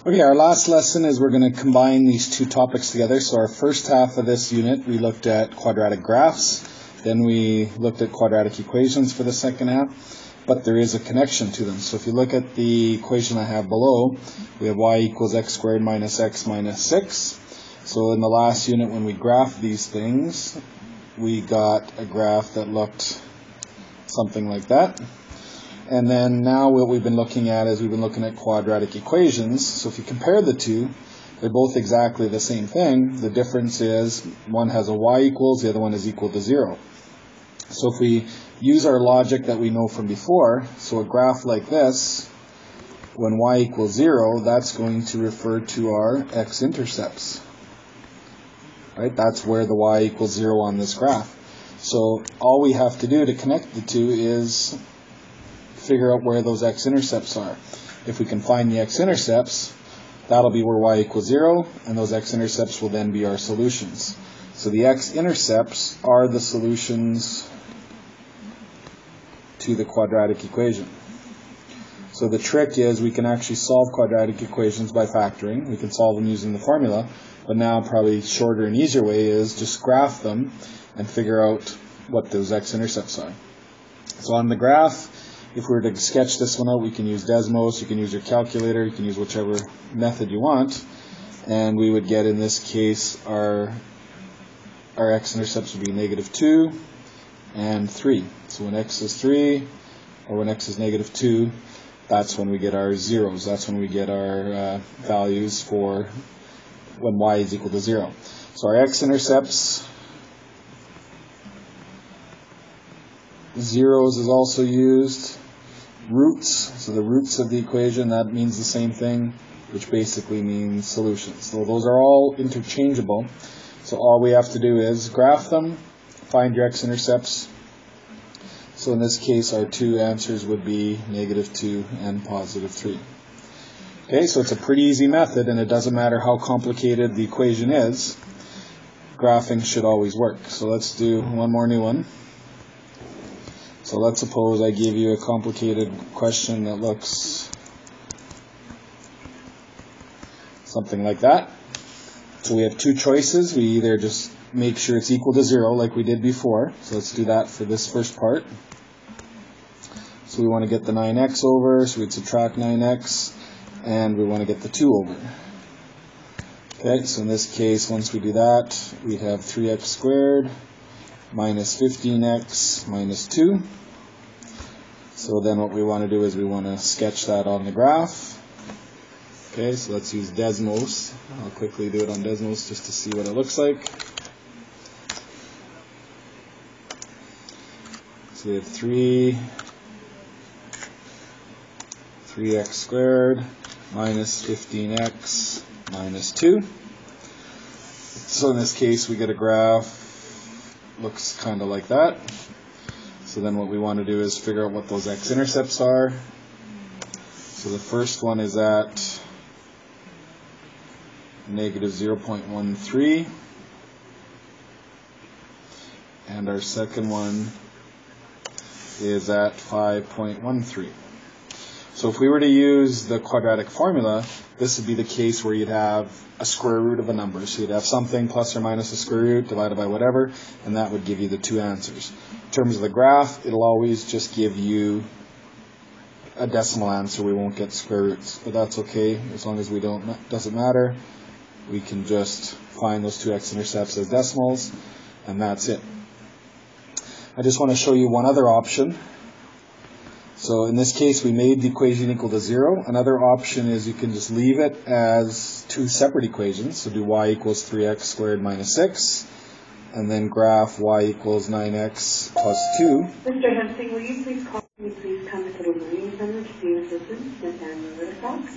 Okay, our last lesson is we're going to combine these two topics together. So our first half of this unit, we looked at quadratic graphs. Then we looked at quadratic equations for the second half. But there is a connection to them. So if you look at the equation I have below, we have y equals x squared minus x minus 6. So in the last unit when we graphed these things, we got a graph that looked something like that. And then now what we've been looking at is we've been looking at quadratic equations. So if you compare the two, they're both exactly the same thing. The difference is one has a y equals, the other one is equal to 0. So if we use our logic that we know from before, so a graph like this, when y equals 0, that's going to refer to our x-intercepts. Right? That's where the y equals 0 on this graph. So all we have to do to connect the two is figure out where those x-intercepts are. If we can find the x-intercepts, that'll be where y equals 0, and those x-intercepts will then be our solutions. So the x-intercepts are the solutions to the quadratic equation. So the trick is we can actually solve quadratic equations by factoring. We can solve them using the formula, but now probably shorter and easier way is just graph them and figure out what those x-intercepts are. So on the graph, if we were to sketch this one out, we can use Desmos, you can use your calculator, you can use whichever method you want, and we would get, in this case, our x-intercepts would be negative 2 and 3. So when x is 3, or when x is negative 2, that's when we get our zeros. That's when we get our values for when y is equal to 0. So our x-intercepts, zeros is also used. Roots, so the roots of the equation, that means the same thing, which basically means solutions. So those are all interchangeable. So all we have to do is graph them, find your x-intercepts. So in this case, our two answers would be negative 2 and positive 3. Okay, so it's a pretty easy method, and it doesn't matter how complicated the equation is. Graphing should always work. So let's do one more new one. So let's suppose I give you a complicated question that looks something like that. So we have two choices. We either just make sure it's equal to 0 like we did before. So let's do that for this first part. So we want to get the 9x over, so we'd subtract 9x, and we want to get the 2 over. Okay, so in this case, once we do that, we have 3x squared minus 15x minus 2. So then what we want to do is we want to sketch that on the graph. Okay, so let's use Desmos. I'll quickly do it on Desmos just to see what it looks like. So we have 3x squared minus 15x minus 2. So in this case, we get a graph looks kind of like that. So then what we want to do is figure out what those x-intercepts are. So the first one is at negative 0.13, and our second one is at 5.13. So if we were to use the quadratic formula, this would be the case where you'd have a square root of a number. So you'd have something plus or minus a square root divided by whatever, and that would give you the two answers. In terms of the graph, it'll always just give you a decimal answer. We won't get square roots, but that's okay. As long as we doesn't matter, we can just find those two x-intercepts as decimals, and that's it. I just want to show you one other option. So in this case, we made the equation equal to 0. Another option is you can just leave it as two separate equations. So do y equals 3x squared minus 6, and then graph y equals 9x plus 2. Mr. Hensing, will you please come to the Learning Center to see assistance? Ms. Anne Riverstock.